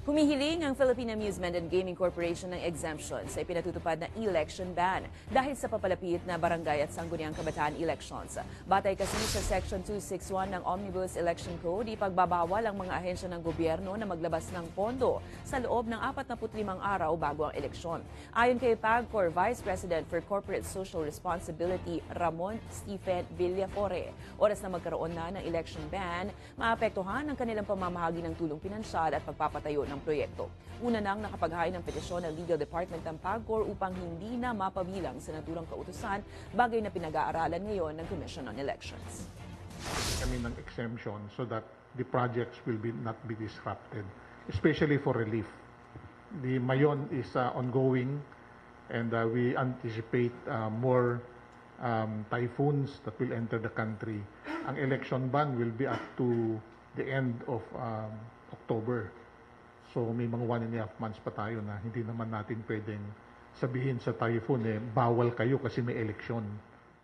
Humihiling ang Philippine Amusement and Gaming Corporation ng exemption sa ipinatutupad na election ban dahil sa papalapit na barangay at sangguniang kabataan elections. Batay kasi sa Section 261 ng Omnibus Election Code, ipagbabawal ang mga ahensya ng gobyerno na maglabas ng pondo sa loob ng 45 araw bago ang eleksyon. Ayon kay PAGCOR Vice President for Corporate Social Responsibility Ramon Stephen Villafore, oras na magkaroon na ng election ban, maapektuhan ang kanilang pamamahagi ng tulong pinansyal at pagpapatayo ng proyekto. Una nang nakapaghain ng petisyon ng Legal Department ng PAGCOR upang hindi na mapabilang sa naturang kautusan, bagay na pinag-aaralan ngayon ng Commission on Elections. Kami ng exemption so that the projects will not be disrupted, especially for relief. The Mayon is ongoing and we anticipate more typhoons that will enter the country. Ang election ban will be up to the end of October. So may mga 1.5 months pa tayo na hindi naman natin pwedeng sabihin sa typhoon bawal kayo kasi may eleksyon.